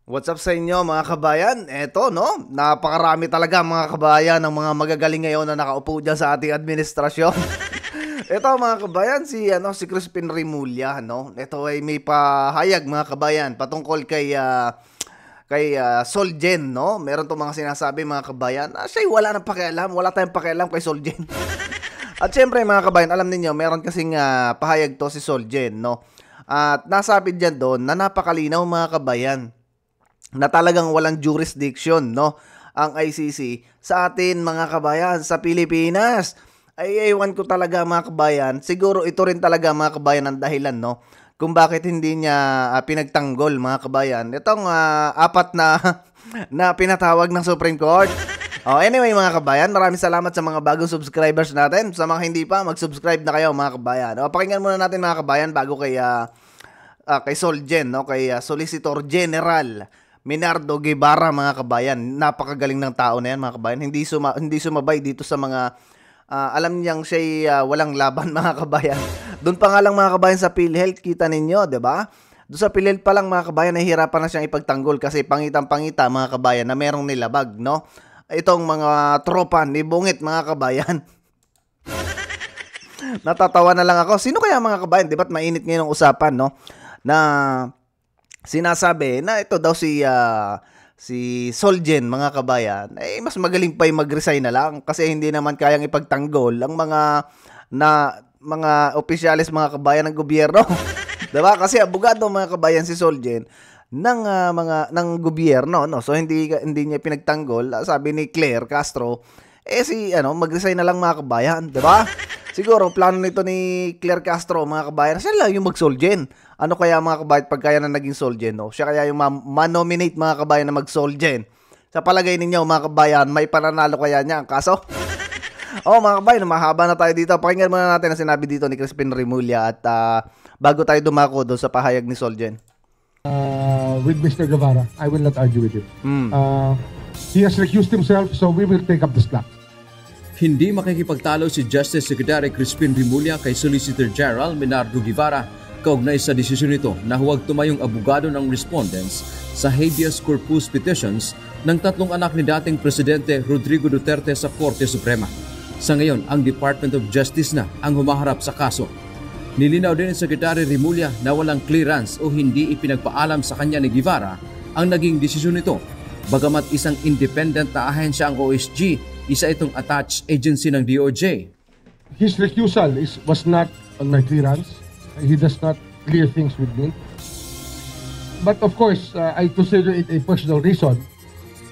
What's up sa inyo mga kabayan? Eto no, napakarami talaga mga kabayan ng mga magagaling ngayon na nakaupo dyan sa ating administrasyon. Ito mga kabayan, si Crispin Rimulya, no? Ito ay may pahayag mga kabayan patungkol kay Solgen, no? Meron to mga sinasabi mga kabayan. Siya'y wala nang pakialam, wala tayong pakialam kay Solgen. At syempre mga kabayan, alam niyo, meron kasing pahayag to si Solgen, no? At nasabi diyan doon na napakalinaw mga kabayan na talagang walang jurisdiction, no, ang ICC sa atin mga kabayan sa Pilipinas. Ay ewan ko talaga mga kabayan, siguro ito rin talaga mga kabayan ang dahilan, no, kung bakit hindi niya pinagtanggol mga kabayan itong apat na na pinatawag ng Supreme Court. Anyway mga kabayan, maraming salamat sa mga bagong subscribers natin. Sa mga hindi pa, mag-subscribe na kayo mga kabayan. Pakinggan muna natin mga kabayan bago kay Solgen, no, kay Solicitor General Minardo Guevara mga kabayan. Napakagaling ng tao na yan mga kabayan. Hindi sumabay dito sa mga alam niyang siya'y walang laban mga kabayan. Doon pa nga lang mga kabayan sa PhilHealth, kita ninyo, 'di ba? Doon sa PhilHealth pa lang mga kabayan, nahihirapan na siyang ipagtanggol kasi pangitang-pangita mga kabayan na merong nilabag, no? Itong mga tropa ni Bungit mga kabayan. Natatawa na lang ako. Sino kaya mga kabayan? Di ba't mainit ngayon ang usapan, no? Na sinasabi na ito daw si Solgen mga kabayan, mas magaling pa yung mag-resign na lang kasi hindi naman kayang ipagtanggol ang mga opisyalis mga kabayan ng gobyerno. 'Di ba? Kasi abogado mga kabayan si Solgen ng gobyerno, no. So hindi niya pinagtanggol, sabi ni Claire Castro, mag-resign na lang mga kabayan, 'di ba? Siguro plano nito ni Claire Castro mga kabayan, siya lang yung mag-Solgen. Ano kaya mga kabayan pag kaya na naging Solgen, no? Siya kaya yung ma-nominate mga kabayan na mag-Solgen. Sa palagay ninyo mga kabayan, may pananalo kaya niya ang kaso? Mga kabayan, mahaba na tayo dito. Pakinggan muna natin ang sinabi dito ni Crispin Rimulya at bago tayo dumako doon sa pahayag ni Solgen. With Mr. Guevara, I will not argue with him. He has recused himself, so we will take up the slack. Hindi makikipagtalo si Justice Secretary Crispin Rimulya kay Solicitor General Minardo Guevara kaugnay sa desisyon nito na huwag tumayong abogado ng respondents sa habeas corpus petitions ng tatlong anak ni dating Presidente Rodrigo Duterte sa Korte Suprema. Sa ngayon, ang Department of Justice na ang humaharap sa kaso. Nilinaw din ni Secretary Rimulya na walang clearance o hindi ipinagpaalam sa kanya ni Guevara ang naging desisyon nito. Bagamat isang independent na ahensya ang OSG, isa itong attached agency ng DOJ. His refusal was not on my clearance. He does not clear things with me. But of course, I consider it a personal reason.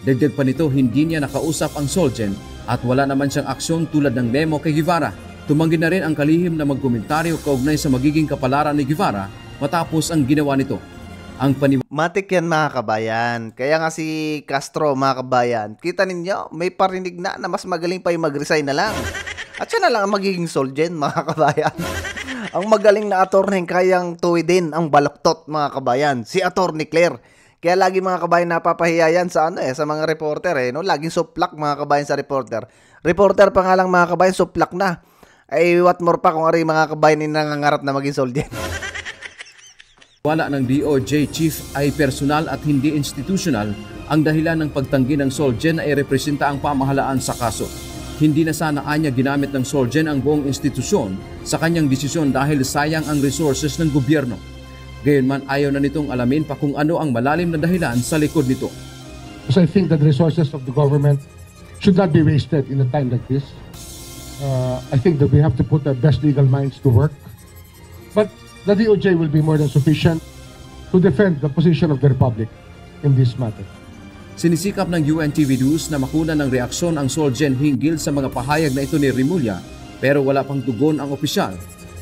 Dagdag pa nito, hindi niya nakausap ang Solgen at wala naman siyang aksyon tulad ng memo kay Guevara. Tumanggi na rin ang kalihim na magkomentaryo kaugnay sa magiging kapalaran ni Guevara matapos ang ginawa nito. Matik yan mga kabayan. Kaya nga si Castro mga kabayan, kita ninyo, may parinig na mas magaling pa yung mag-resign na lang. At siya na lang ang magiging Solgen mga kabayan. Ang magaling na attorney kayang tuwidin ang baloktot mga kabayan, si Attorney Claire. Kaya lagi mga kabayan napapahiya yan sa sa mga reporter no? Laging suplak mga kabayan sa reporter. Reporter pa nga lang mga kabayan, suplak na. Ay what more pa kung ari mga kabayan yung nangangarap na maging Solgen. Wala ng DOJ chief ay personal at hindi institutional ang dahilan ng pagtanggi ng Solgen ay representa ang pamahalaan sa kaso. Hindi na sana anya ginamit ng Solgen ang buong institusyon sa kanyang desisyon dahil sayang ang resources ng gobyerno. Gayunman ayaw na nitong alamin pa kung ano ang malalim na dahilan sa likod nito. So I think that the resources of the government should not be wasted in a time like this. I think that we have to put our best legal minds to work. But the DOJ will be more than sufficient to defend the position of the Republic in this matter. Sinisikap ng UNTV News na makuna ng reaksyon ang Solgen hinggil sa mga pahayag na ito ni Rimulya pero wala pang tugon ang opisyal.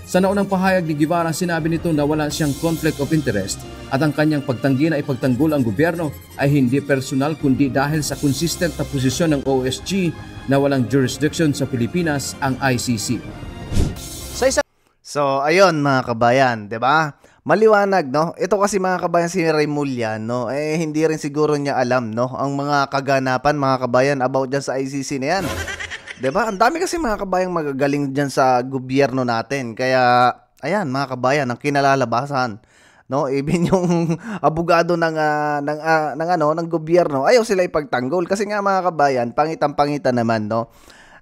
Sa naunang pahayag ni Guevara, sinabi nito na wala siyang conflict of interest at ang kanyang pagtanggi na ipagtanggol ang gobyerno ay hindi personal kundi dahil sa consistent na posisyon ng OSG na walang jurisdiction sa Pilipinas ang ICC. So, ayun mga kabayan, 'di ba? Maliwanag, no? Ito kasi mga kabayan si Rimulya, no? Hindi rin siguro niya alam, no? Ang mga kaganapan mga kabayan about dyan sa ICC na yan. 'Di ba? Ang dami kasi mga kabayang magagaling dyan sa gobyerno natin. Kaya, ayan mga kabayan, ang kinalalabasan no? Even yung abogado ng gobyerno, ayaw sila ipagtanggol kasi nga mga kabayan, pangitan-pangitan naman, no?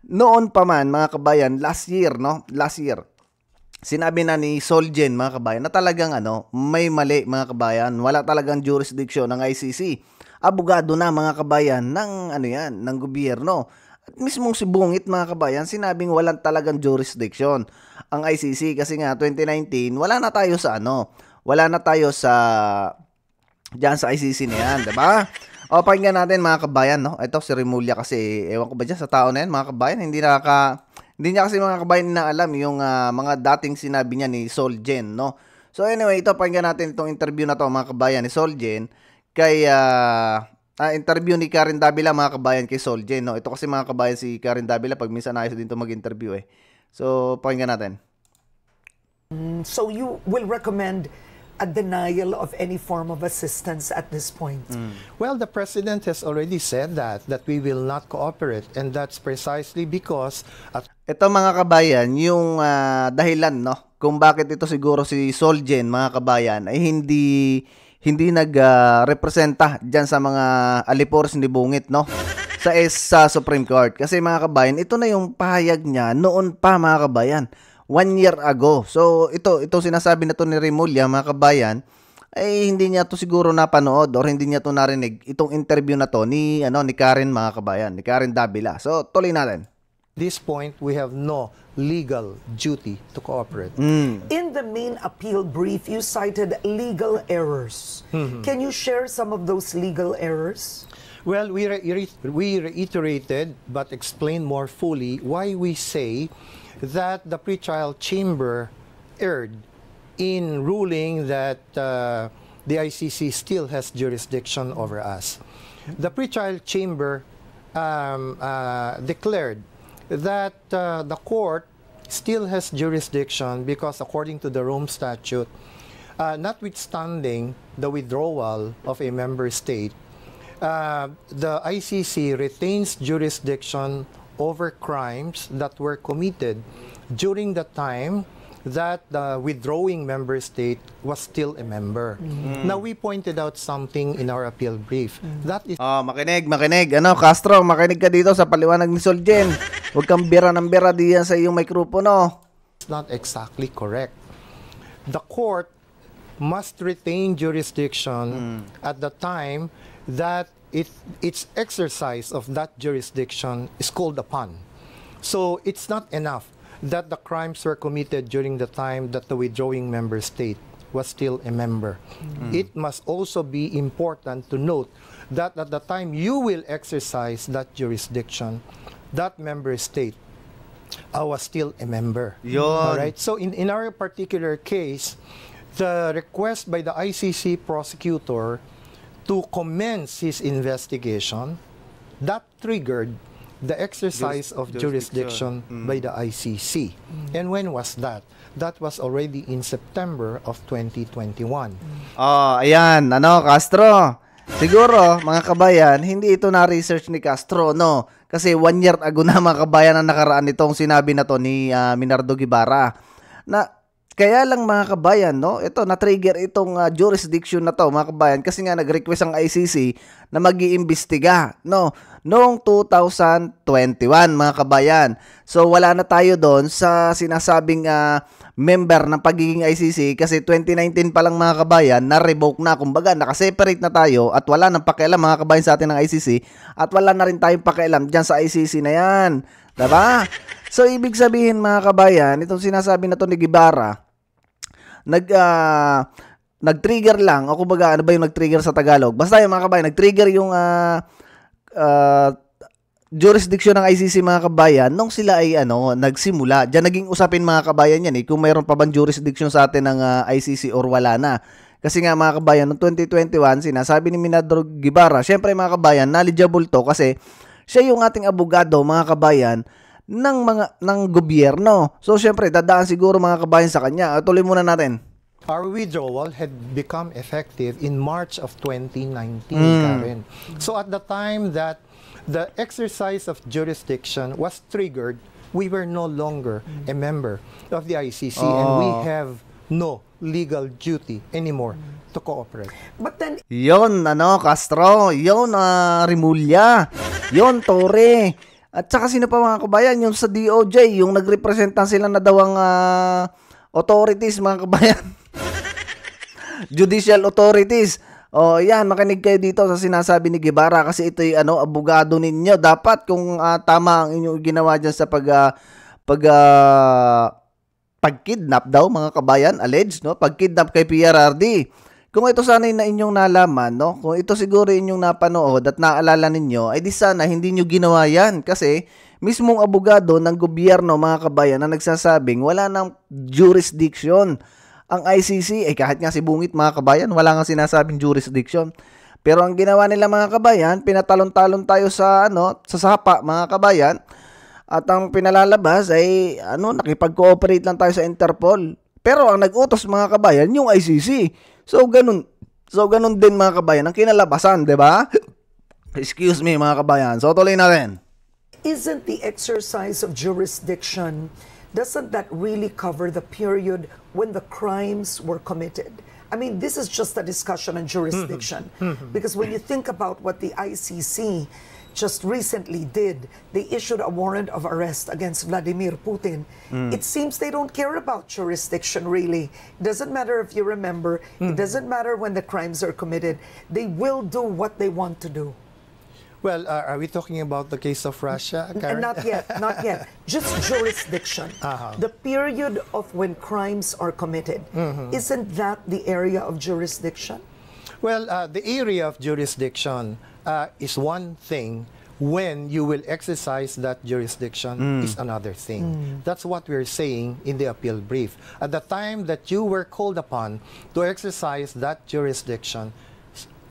Noon pa man mga kabayan, last year, sinabi na ni Solgen mga kabayan na talagang may mali mga kabayan, wala talagang jurisdiction ng ICC. Abogado na mga kabayan ng ng gobyerno. At mismong si Bungit mga kabayan, sinabing walang talagang jurisdiction ang ICC kasi nga 2019 wala na tayo sa diyan sa ICC na yan, 'di ba? O pakinggan natin mga kabayan, no? Ito si Remulla kasi ewan ko ba diyan sa tao na yan mga kabayan, hindi niya kasi mga kabayan na alam yung mga dating sinabi niya ni Solgen, no? So anyway, ito pakinggan natin itong interview na to mga kabayan ni Solgen kay interview ni Karen Davila mga kabayan kay Solgen, no? Ito kasi mga kabayan si Karen Davila pag minsan ayos din to mag-interview eh. So pakinggan natin. So you will recommend a denial of any form of assistance at this point? Well, the President has already said that we will not cooperate, and that's precisely because ito mga kabayan, yung dahilan, no, kung bakit ito siguro si Solgen mga kabayan ay hindi nagrepresenta diyan sa mga alipores ni Bungit, no, sa Supreme Court. Kasi mga kabayan, ito na yung pahayag niya noon pa mga kabayan, 1 year ago. So ito sinasabi na to ni Remulla mga kabayan ay hindi niya to siguro napanood or hindi niya to narinig itong interview na to ni Karen mga kabayan, ni Karen Davila. So tuloy natin. this point we have no legal duty to cooperate. In the main appeal brief, you cited legal errors. Can you share some of those legal errors? Well, we reiterated but explained more fully why we say that the pretrial chamber erred in ruling that the ICC still has jurisdiction over us. The pretrial chamber declared that the court still has jurisdiction because according to the Rome Statute, notwithstanding the withdrawal of a member state, the ICC retains jurisdiction over crimes that were committed during the time that the withdrawing member state was still a member. Now, we pointed out something in our appeal brief. That is Makinig. Castro, makinig ka dito sa paliwanag ni Solgen. Huwag kang bira ng bira diyan sa iyong mikropono. not exactly correct. The court must retain jurisdiction at the time that its exercise of that jurisdiction is called upon. So it's not enough that the crimes were committed during the time that the withdrawing member state was still a member. It must also be important to note that at the time you will exercise that jurisdiction, that member state was still a member. Yun. All right? So in our particular case, the request by the ICC prosecutor to commence his investigation, that triggered the exercise of jurisdiction by the ICC. And when was that? That was already in September of 2021. Ayan, Castro. Siguro, mga kabayan, hindi ito na-research ni Castro, no? Kasi 1 year ago na, mga kabayan, ang nakaraan itong sinabi na to ni Minardo Guevara. Kaya lang, mga kabayan, no? Ito, na-trigger itong jurisdiction na to, mga kabayan, kasi nga nag-request ang ICC na mag-iimbestiga, no? Noong 2021, mga kabayan. So, wala na tayo doon sa sinasabing member ng pagiging ICC kasi 2019 pa lang, mga kabayan, na-revoke na. Kumbaga, nakaseparate na tayo at wala nang pakialam, mga kabayan, sa atin ng ICC at wala na rin tayong pakialam dyan sa ICC na yan. Diba? So, ibig sabihin, mga kabayan, itong sinasabi na to ni Guevara, nag-trigger lang, o kumbaga, ano ba yung nag-trigger sa Tagalog? Basta yung mga kabayan, nag-trigger yung jurisdiction ng ICC, mga kabayan, nung sila ay nagsimula. Diyan naging usapin, mga kabayan, yan kung mayroon pa bang jurisdiction sa atin ng ICC or wala na. Kasi nga, mga kabayan, noong 2021, sinasabi ni Minardo Guevara, syempre, mga kabayan, knowledgeable to kasi siya yung ating abogado, mga kabayan, ng gobyerno. So, syempre, dadaan siguro, mga kabayan, sa kanya. Tuloy muna natin. Our withdrawal had become effective in March of 2019, Karen. So at the time that the exercise of jurisdiction was triggered, we were no longer a member of the ICC, and we have no legal duty anymore to cooperate. But then, Yon, Castro. Yon, Rimulya. Yon, Torre. At saka sino pa mga kabayan? Yung sa DOJ, yung nagrepresentan sila na daw ang authorities, mga kabayan. Judicial authorities. O, yan, makinig kayo dito sa sinasabi ni Guevara kasi ito'y abogado ninyo. Dapat kung tama ang inyong ginawa dyan sa pagkidnap daw, mga kabayan, alleged, no? Pagkidnap kay PRRD. Kung ito sana na inyong nalaman, no? Kung ito siguro inyong napanood at naalala ninyo, ay di sana hindi nyo ginawa yan. Kasi mismong abogado ng gobyerno, mga kabayan, na nagsasabing wala nang jurisdiction ang ICC. Kahit nga si Bungit, mga kabayan, wala nga sinasabing jurisdiction. Pero ang ginawa nila, mga kabayan, pinatalon-talon tayo sa sapa, mga kabayan. At ang pinalalabas ay nakipag-cooperate lang tayo sa Interpol. Pero ang nag-utos, mga kabayan, yung ICC. So ganun din, mga kabayan, ang kinalabasan, 'di ba? Excuse me, mga kabayan. So tuloy natin. isn't the exercise of jurisdiction, doesn't that really cover the period when the crimes were committed? I mean, this is just a discussion on jurisdiction. Because when you think about what the ICC just recently did, they issued a warrant of arrest against Vladimir Putin. It seems they don't care about jurisdiction, really. It doesn't matter if you remember. It doesn't matter when the crimes are committed. They will do what they want to do. Well, are we talking about the case of Russia, Karen? Not yet, not yet. Just jurisdiction. The period of when crimes are committed. Isn't that the area of jurisdiction? Well, the area of jurisdiction is one thing. When you will exercise that jurisdiction is another thing. That's what we're saying in the appeal brief. At the time that you were called upon to exercise that jurisdiction,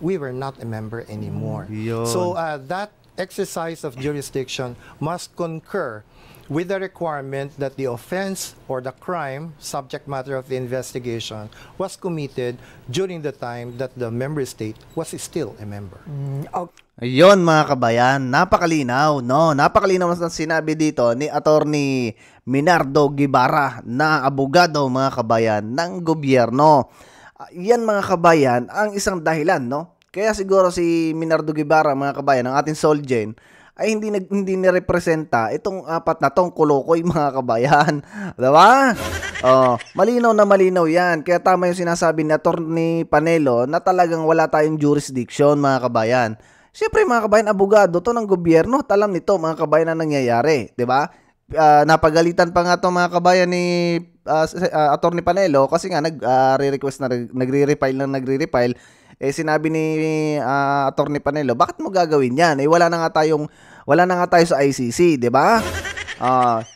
we were not a member anymore. So that exercise of jurisdiction must concur with the requirement that the offense or the crime, subject matter of the investigation, was committed during the time that the member state was still a member. Ayun, mga kabayan, napakalinaw, no? Napakalinaw ang sinabi dito ni Attorney Minardo Guevara na abogado, mga kabayan, ng gobyerno. Yan, mga kabayan, ang isang dahilan, no? Kaya siguro si Minardo Guevara, mga kabayan, ang ating Solgen, ay hindi nirepresenta itong apat na tong kolokoy, mga kabayan. Diba? Malinaw na malinaw yan. Kaya tama yung sinasabi ni Attorney Panelo na talagang wala tayong jurisdiction, mga kabayan. Siyempre, mga kabayan, abogado to ng gobyerno. Alam nito, mga kabayan, na nangyayari. Diba? Napagalitan pa nga to, mga kabayan, ni Attorney Panelo kasi nga nagre-request na nagre-refile. Sinabi ni Attorney Panelo, bakit mo gagawin yan? Wala na nga tayo sa ICC, 'di ba?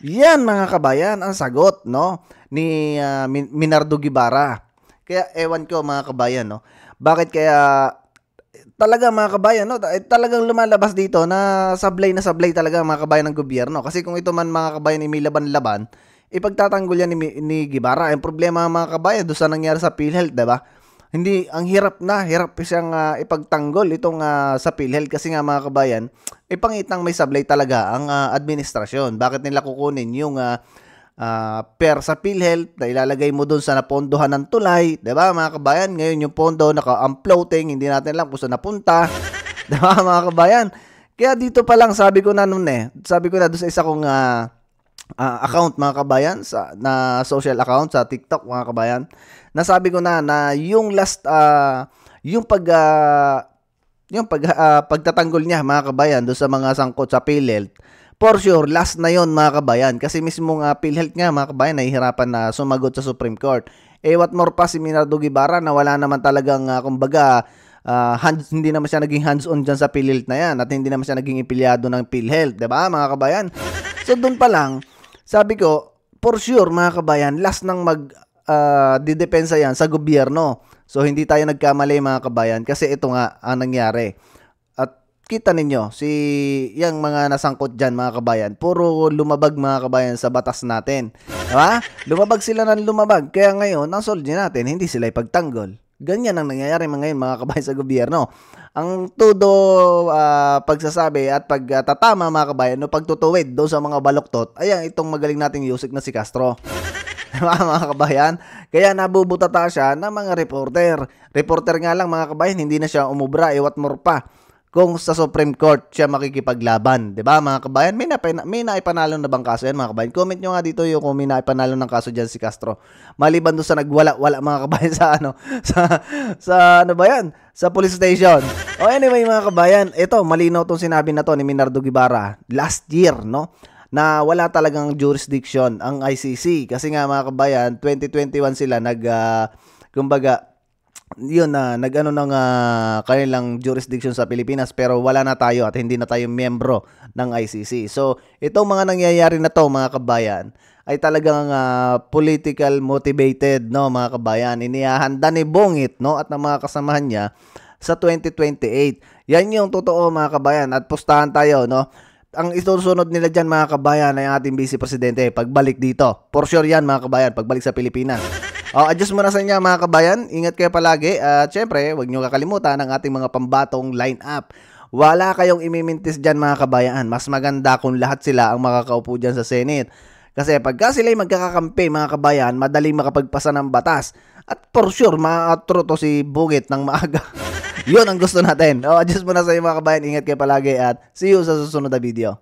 Yan, mga kabayan, ang sagot, no, ni Minardo Guevara. Kaya ewan ko, mga kabayan, no, bakit kaya talaga, mga kabayan, no, talagang lumalabas dito na sablay talaga, mga kabayan, ng gobyerno. Kasi kung ito man, mga kabayan, may laban-laban, ipagtatanggol yan ni Guevara. Ang problema, mga kabayan, doon sa nangyari sa PhilHealth, 'di ba? Hindi, ang hirap siyang ipagtanggol itong sa PhilHealth kasi nga, mga kabayan, pangitang may sablay talaga ang administrasyon. Bakit nila kukunin yung per sa PhilHealth na ilalagay mo doon sa napondohan ng tulay, 'di ba, mga kabayan? Ngayon yung pondo naka-floating, hindi natin alam kung saan napunta. 'Di ba, mga kabayan? Kaya dito pa lang sabi ko na doon sa isa kong account, mga kabayan, na social account sa TikTok, mga kabayan, nasabi ko na yung last pagtatanggol niya, mga kabayan, do sa mga sangkot sa PhilHealth, for sure last na yon, mga kabayan, kasi mismong PhilHealth nga, mga kabayan, nahihirapan na sumagot sa Supreme Court. What more pa si Minardo Guevara na wala naman talagang kumbaga hindi naman siya naging hands-on dyan sa PhilHealth na yan at hindi naman siya naging empleyado ng PhilHealth, 'di ba, mga kabayan? So doon pa lang sabi ko, for sure, mga kabayan, last nang didepensa yan sa gobyerno. So, hindi tayo nagkamali, mga kabayan, kasi ito nga ang nangyari. At kita ninyo, yung mga nasangkot dyan, mga kabayan, puro lumabag, mga kabayan, sa batas natin. Diba? Lumabag sila ng lumabag. Kaya ngayon, ang soldi natin, hindi sila ipagtanggol. Ganyan ang nangyayari ngayon, mga kabayan, sa gobyerno. Ang todo pagsasabi at pagtatama, mga kabayan, no, pagtutuwid doon sa mga baluktot, ayan, itong magaling nating Yusik na si Castro. Diba, mga kabayan? Kaya nabubutata siya ng mga reporter. Reporter nga lang mga kabayan, hindi na siya umubra, what more pa kung sa Supreme Court siya makikipaglaban. Diba mga kabayan? May naipanalo na bang kaso yan mga kabayan? Comment nyo nga dito yung kung may naipanalo ng kaso dyan si Castro. Maliban doon sa nagwala-wala mga kabayan sa sa ano ba yan? Sa police station. O anyway mga kabayan, ito malinaw tong sinabi na to ni Minardo Guevara last year, no? Na wala talagang jurisdiction ang ICC. Kasi nga mga kabayan, 2021 sila kumbaga, yun na nag-ano ng kanilang jurisdiction sa Pilipinas pero wala na tayo at hindi na tayo miyembro ng ICC. So, itong mga nangyayari na to mga kabayan ay talagang political motivated, no mga kabayan. Inihahanda ni Bungit, no, at ng mga kasamahan niya sa 2028. Yan yung totoo mga kabayan at pustahan tayo, no. Ang isusunod nila dyan mga kabayan ay ating Vice Presidente pagbalik dito. For sure yan mga kabayan, pagbalik sa Pilipinas. Adjust muna sa inyo mga kabayan. Ingat kayo palagi. At syempre, huwag nyo kakalimutan ang ating mga pambatong line-up. Wala kayong imimintis dyan mga kabayan. Mas maganda kung lahat sila ang makakaupo dyan sa Senate. Kasi pagka sila'y magkakakampi mga kabayan, madaling makapagpasa ng batas. At for sure, makakatro to si Bungit ng maaga. Yun ang gusto natin. Adjust muna sa inyo mga kabayan. Ingat kayo palagi at see you sa susunod na video.